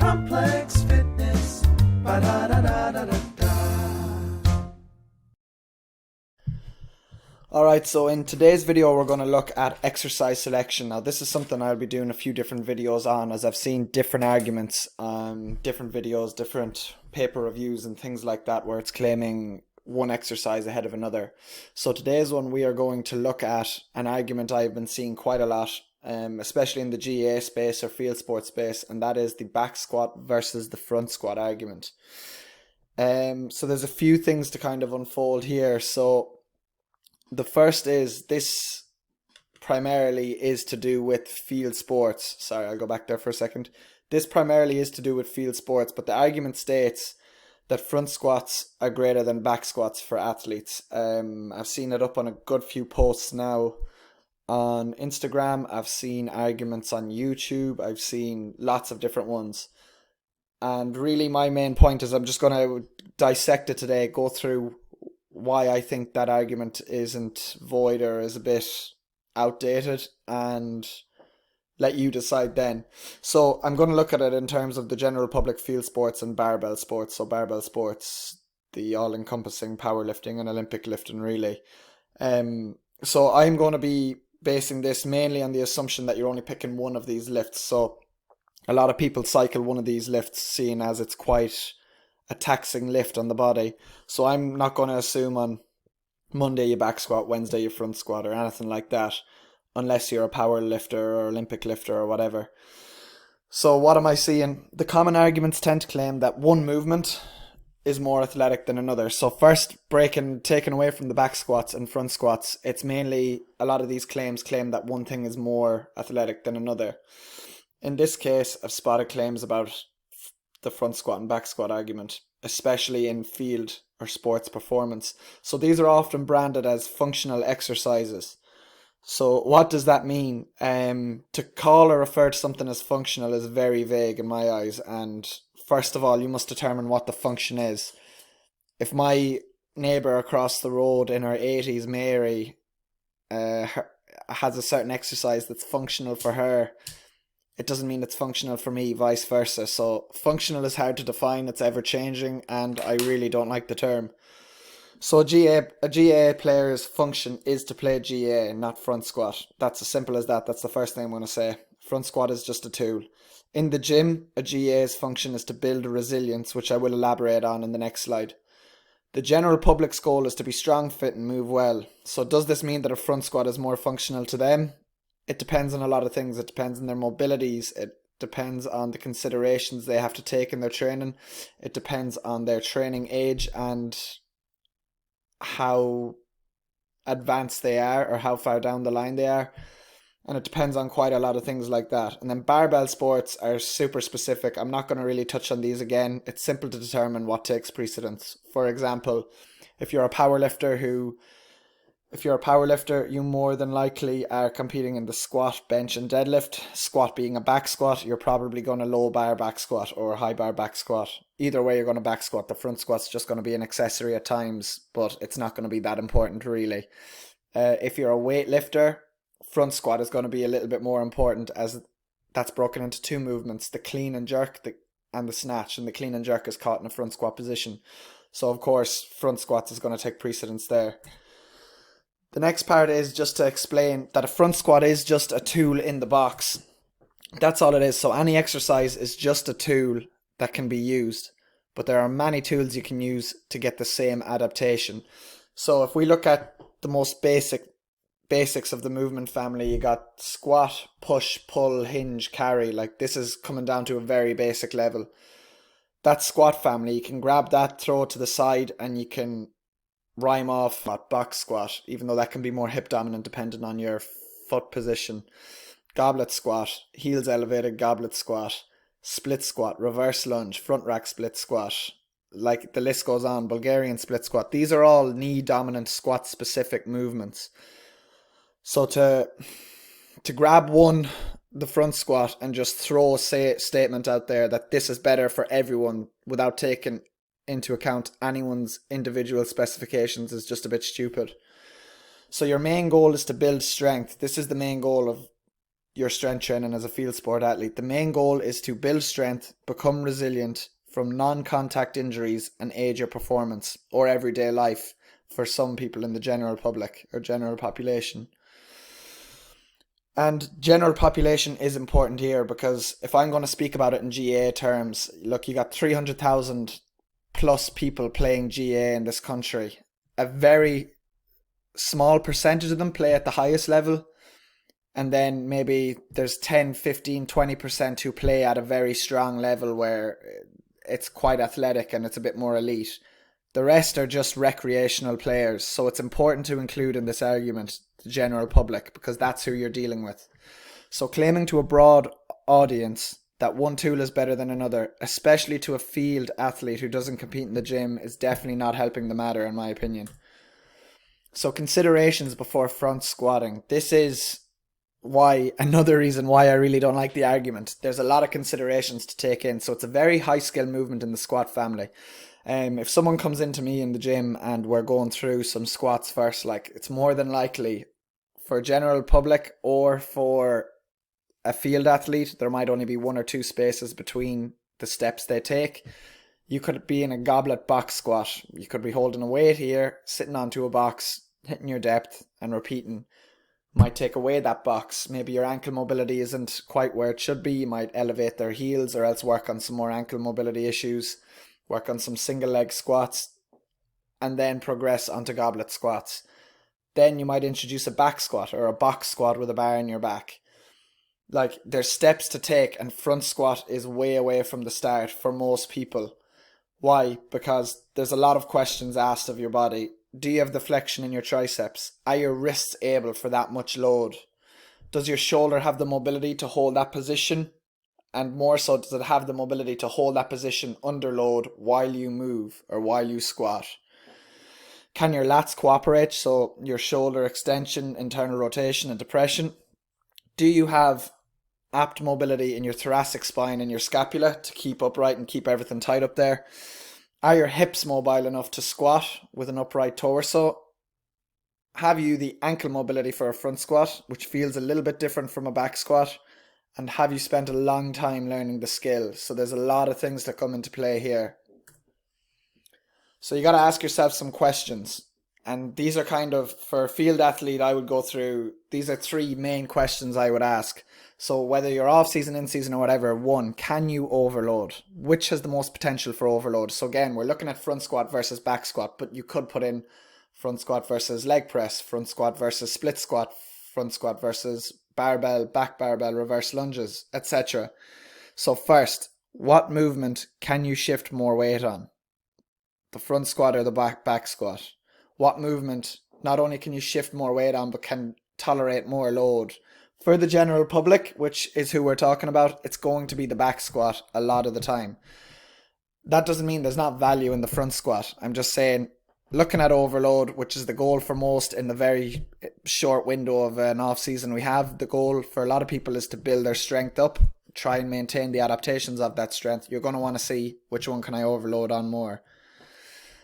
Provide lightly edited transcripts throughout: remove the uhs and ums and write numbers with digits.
Complex Fitness. Ba-da-da-da-da-da-da. Alright, so in today's video we're going to look at exercise selection. Now this is something I'll be doing a few different videos on, as I've seen different arguments on different videos, different paper reviews and things like that where it's claiming one exercise ahead of another. So today's one we are going to look at an argument I've been seeing quite a lot, especially in the GA space or field sports space, and that is the back squat versus the front squat argument. So there's a few things to kind of unfold here. So the first is, this primarily is to do with field sports. Sorry, I'll go back there for a second. This primarily is to do with field sports, but the argument states that front squats are greater than back squats for athletes. I've seen it up on a good few posts now on Instagram. I've seen arguments on YouTube. I've seen lots of different ones. And really my main point is I'm just going to dissect it today, go through why I think that argument isn't void or is a bit outdated, and let you decide then. So I'm going to look at it in terms of the general public field sports and barbell sports. So barbell sports, the all-encompassing powerlifting and Olympic lifting really. So I'm going to be basing this mainly on the assumption that you're only picking one of these lifts. So a lot of people cycle one of these lifts, seeing as it's quite a taxing lift on the body. So I'm not going to assume on Monday you back squat, Wednesday you front squat or anything like that, unless you're a power lifter or Olympic lifter or whatever. So what am I seeing? The common arguments tend to claim that one movement is more athletic than another. So first, taken away from the back squats and front squats, it's mainly, a lot of these claims claim that one thing is more athletic than another. In this case, I've spotted claims about the front squat and back squat argument, especially in field or sports performance. So these are often branded as functional exercises. So what does that mean? To call or refer to something as functional is very vague in my eyes. And first of all, you must determine what the function is. If my neighbour across the road in her 80s, Mary, has a certain exercise that's functional for her, it doesn't mean it's functional for me, vice versa. So functional is hard to define, it's ever changing, and I really don't like the term. So a GA player's function is to play GA, not front squat. That's as simple as that. That's the first thing I'm going to say. Front squat is just a tool. In the gym, a GA's function is to build resilience, which I will elaborate on in the next slide. The general public's goal is to be strong, fit and move well. So does this mean that a front squat is more functional to them? It depends on a lot of things. It depends on their mobilities. It depends on the considerations they have to take in their training. It depends on their training age and how advanced they are or how far down the line they are. And it depends on quite a lot of things like that. And then barbell sports are super specific. I'm not going to really touch on these again. It's simple to determine what takes precedence. For example, if you're a powerlifter, you more than likely are competing in the squat, bench and deadlift. Squat being a back squat, you're probably going to low bar back squat or high bar back squat. Either way, you're going to back squat. The front squat's just going to be an accessory at times, but it's not going to be that important really. If you're a weightlifter, front squat is going to be a little bit more important, as that's broken into two movements, the clean and jerk and the snatch, and the clean and jerk is caught in a front squat position. So of course, front squats is going to take precedence there. The next part is just to explain that a front squat is just a tool in the box. That's all it is. So any exercise is just a tool that can be used, but there are many tools you can use to get the same adaptation. So if we look at the most basics of the movement family, you got squat, push, pull, hinge, carry. Like, this is coming down to a very basic level. That squat family, you can grab that, throw it to the side, and you can rhyme off box squat, even though that can be more hip dominant depending on your foot position. Goblet squat, heels elevated goblet squat, split squat, reverse lunge, front rack split squat, like the list goes on, Bulgarian split squat. These are all knee dominant squat specific movements. So to grab the front squat and just throw a statement out there that this is better for everyone without taking into account anyone's individual specifications is just a bit stupid. So your main goal is to build strength. This is the main goal of your strength training as a field sport athlete. The main goal is to build strength, become resilient from non-contact injuries, and aid your performance or everyday life for some people in the general public or general population. And general population is important here because if I'm going to speak about it in GA terms, look, you got 300,000 plus people playing GA in this country. A very small percentage of them play at the highest level. And then maybe there's 10, 15, 20% who play at a very strong level where it's quite athletic and it's a bit more elite. The rest are just recreational players. So it's important to include in this argument the general public because that's who you're dealing with. So claiming to a broad audience that one tool is better than another, especially to a field athlete who doesn't compete in the gym, is definitely not helping the matter in my opinion. So considerations before front squatting. This is another reason why I really don't like the argument. There's a lot of considerations to take in. So it's a very high skill movement in the squat family. If someone comes into me in the gym and we're going through some squats first, like it's more than likely for general public or for a field athlete, there might only be 1 or 2 spaces between the steps they take. You could be in a goblet box squat. You could be holding a weight here, sitting onto a box, hitting your depth and repeating. Might take away that box. Maybe your ankle mobility isn't quite where it should be. You might elevate their heels or else work on some more ankle mobility issues. Work on some single leg squats and then progress onto goblet squats. Then you might introduce a back squat or a box squat with a bar in your back. Like there's steps to take and front squat is way away from the start for most people. Why? Because there's a lot of questions asked of your body. Do you have the flexion in your triceps? Are your wrists able for that much load? Does your shoulder have the mobility to hold that position? And more so, does it have the mobility to hold that position under load while you move or while you squat? Can your lats cooperate? So your shoulder extension, internal rotation and depression. Do you have apt mobility in your thoracic spine and your scapula to keep upright and keep everything tight up there? Are your hips mobile enough to squat with an upright torso? Have you the ankle mobility for a front squat, which feels a little bit different from a back squat? And have you spent a long time learning the skill? So there's a lot of things that come into play here. So you got to ask yourself some questions. And these are kind of, for a field athlete, I would go through, these are 3 main questions I would ask. So whether you're off season, in season or whatever, 1, can you overload? Which has the most potential for overload? So again, we're looking at front squat versus back squat, but you could put in front squat versus leg press, front squat versus split squat, front squat versus barbell, back barbell, reverse lunges, etc. So first, what movement can you shift more weight on? The front squat or the back squat? What movement not only can you shift more weight on, but can tolerate more load? For the general public, which is who we're talking about, it's going to be the back squat a lot of the time. That doesn't mean there's not value in the front squat. I'm just saying, looking at overload, which is the goal for most in the very short window of an off season we have, the goal for a lot of people is to build their strength up, try and maintain the adaptations of that strength. You're going to want to see which one can I overload on more.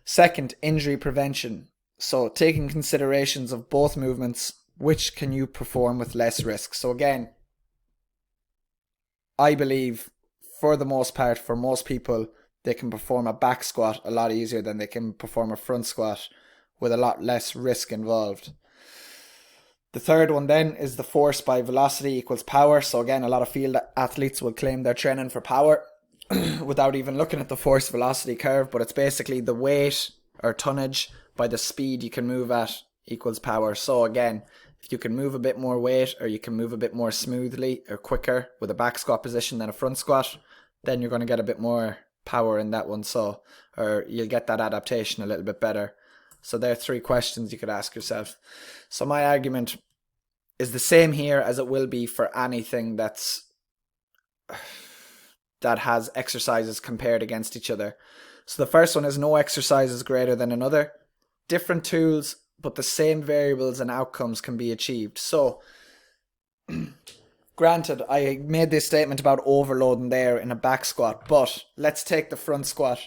Second, injury prevention. So taking considerations of both movements, which can you perform with less risk? So again, I believe for the most part, for most people, they can perform a back squat a lot easier than they can perform a front squat with a lot less risk involved. The third one then is the force by velocity equals power. So again, a lot of field athletes will claim they're training for power without even looking at the force velocity curve, but it's basically the weight or tonnage by the speed you can move at equals power. So again, if you can move a bit more weight or you can move a bit more smoothly or quicker with a back squat position than a front squat, then you're going to get a bit more power in that one. So, or you'll get that adaptation a little bit better. So there are 3 questions you could ask yourself. So my argument is the same here as it will be for anything that has exercises compared against each other. So the first one is no exercise is greater than another. Different tools, but the same variables and outcomes can be achieved. So, granted, I made this statement about overloading there in a back squat, but let's take the front squat.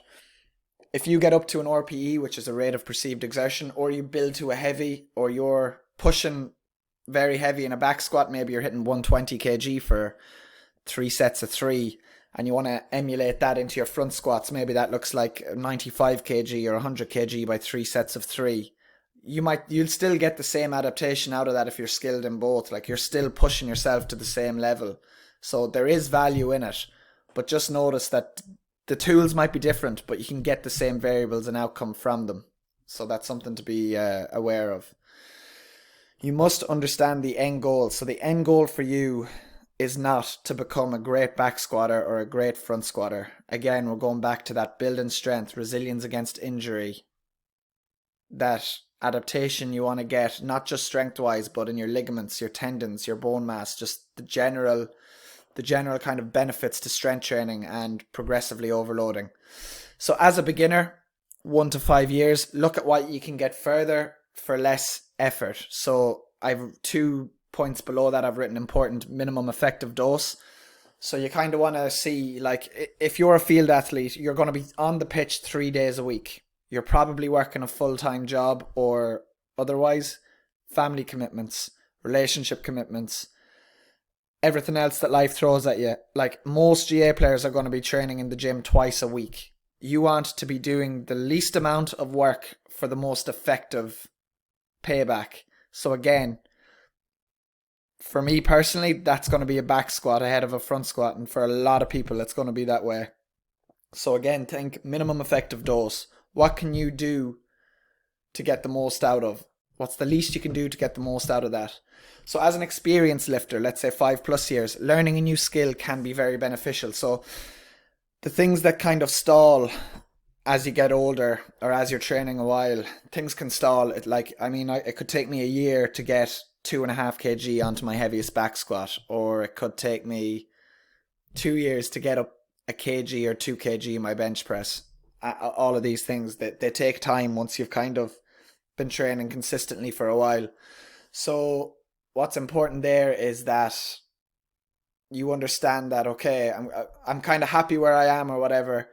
If you get up to an RPE, which is a rate of perceived exertion, or you build to a heavy, or you're pushing very heavy in a back squat, maybe you're hitting 120 kg for 3 sets of 3, and you want to emulate that into your front squats. Maybe that looks like 95 kg or 100 kg by 3 sets of 3. You'll still get the same adaptation out of that if you're skilled in both. Like, you're still pushing yourself to the same level. So there is value in it, but just notice that the tools might be different, but you can get the same variables and outcome from them. So that's something to be aware of. You must understand the end goal. So the end goal for you is not to become a great back squatter or a great front squatter. Again, we're going back to that building strength, resilience against injury, that adaptation you want to get, not just strength wise, but in your ligaments, your tendons, your bone mass, just the general kind of benefits to strength training and progressively overloading. So as a beginner, 1 to 5 years, look at what you can get further for less effort. So I've 2 points below that I've written important minimum effective dose. So you kind of want to see, like, if you're a field athlete, you're going to be on the pitch 3 days a week. You're probably working a full-time job or otherwise, family commitments, relationship commitments, everything else that life throws at you. Like, most GA players are going to be training in the gym twice a week. You want to be doing the least amount of work for the most effective payback. So again, for me personally, that's going to be a back squat ahead of a front squat, and for a lot of people it's going to be that way. So again, think minimum effective dose. What can you do to get the most out of? What's the least you can do to get the most out of that? So as an experienced lifter, let's say 5+ years, learning a new skill can be very beneficial. So the things that kind of stall as you get older or as you're training a while, things can stall. It could take me a year to get 2.5 kg onto my heaviest back squat, or it could take me 2 years to get up a kg or 2 kg in my bench press. All of these things, they take time once you've kind of been training consistently for a while. So what's important there is that you understand that, okay, I'm kind of happy where I am or whatever.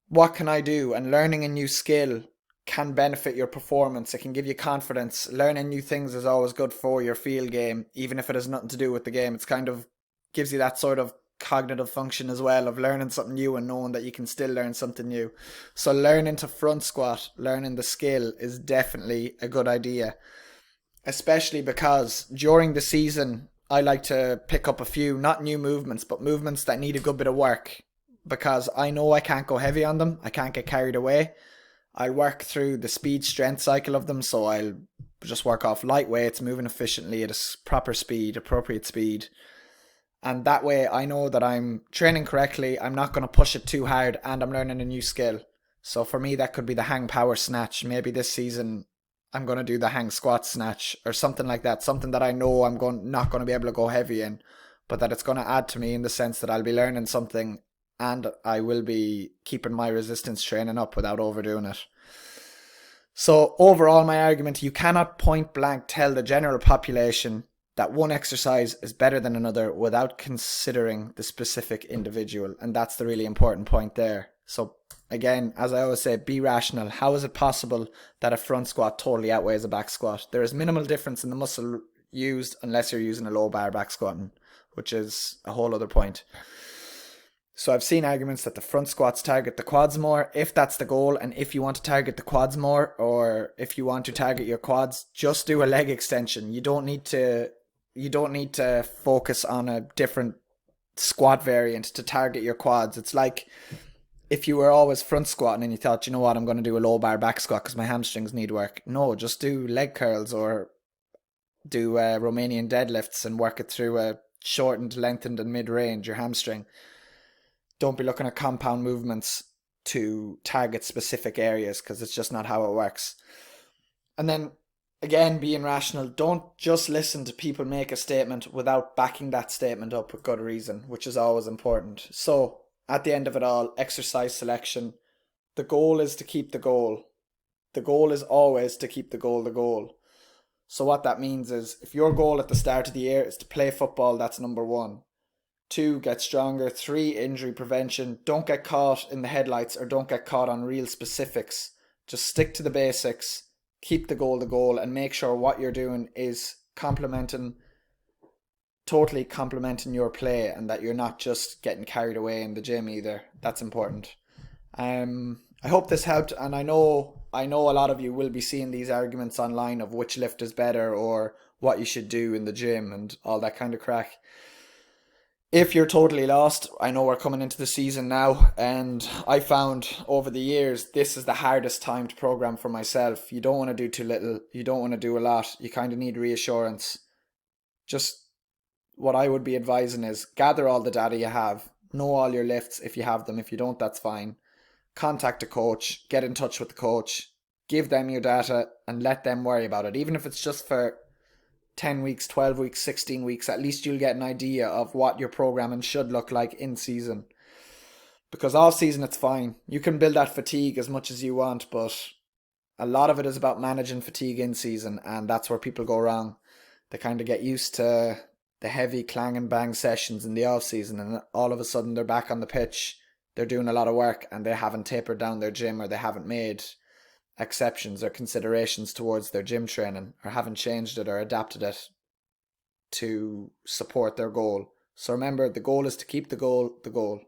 What can I do? And learning a new skill can benefit your performance. It can give you confidence. Learning new things is always good for your field game, even if it has nothing to do with the game. It's kind of gives you that sort of cognitive function as well, of learning something new and knowing that you can still learn something new. So learning to front squat, learning the skill, is definitely a good idea, especially because during the season I like to pick up a few, not new movements, but movements that need a good bit of work, because I know I can't go heavy on them. I can't get carried away. I'll work through the speed strength cycle of them. So I'll just work off light weights, moving efficiently at a proper speed, appropriate speed. And that way I know that I'm training correctly, I'm not going to push it too hard, and I'm learning a new skill. So for me, that could be the hang power snatch. Maybe this season I'm going to do the hang squat snatch or something like that. Something that I know I'm not going to be able to go heavy in, but that it's going to add to me in the sense that I'll be learning something and I will be keeping my resistance training up without overdoing it. So overall, my argument, you cannot point blank tell the general population that one exercise is better than another without considering the specific individual. And that's the really important point there. So again, as I always say, be rational. How is it possible that a front squat totally outweighs a back squat? There is minimal difference in the muscle used unless you're using a low bar back squatting, which is a whole other point. So I've seen arguments that the front squats target the quads more. If that's the goal, and if you want to target the quads more, or if you want to target your quads, just do a leg extension. You don't need to focus on a different squat variant to target your quads. It's like if you were always front squatting and you thought, you know what, I'm going to do a low bar back squat because my hamstrings need work. No, just do leg curls or do Romanian deadlifts and work it through a shortened, lengthened and mid-range, your hamstring. Don't be looking at compound movements to target specific areas, because it's just not how it works. And then again, being rational, don't just listen to people make a statement without backing that statement up with good reason, which is always important. So at the end of it all, exercise selection, the goal is to keep the goal. The goal is always to keep the goal. So what that means is, if your goal at the start of the year is to play football, that's number 1. 2, get stronger. 3, injury prevention. Don't get caught in the headlights or don't get caught on real specifics. Just stick to the basics. Keep the goal, and make sure what you're doing is complementing, totally complementing your play, and that you're not just getting carried away in the gym either. That's important. I hope this helped, and I know a lot of you will be seeing these arguments online of which lift is better or what you should do in the gym and all that kind of crack. If you're totally lost, I know we're coming into the season now, and I found over the years this is the hardest time to program for myself. You don't want to do too little, you don't want to do a lot, you kind of need reassurance. Just what I would be advising is gather all the data you have, know all your lifts if you have them. If you don't, that's fine. Contact a coach, get in touch with the coach, give them your data, and let them worry about it. Even if it's just for 10 weeks, 12 weeks, 16 weeks, at least you'll get an idea of what your programming should look like in season. Because all season it's fine. You can build that fatigue as much as you want, but a lot of it is about managing fatigue in season, and that's where people go wrong. They kind of get used to the heavy clang and bang sessions in the off season, and all of a sudden they're back on the pitch. They're doing a lot of work and they haven't tapered down their gym, or they haven't made exceptions or considerations towards their gym training, or haven't changed it or adapted it to support their goal. So remember, the goal is to keep the goal the goal.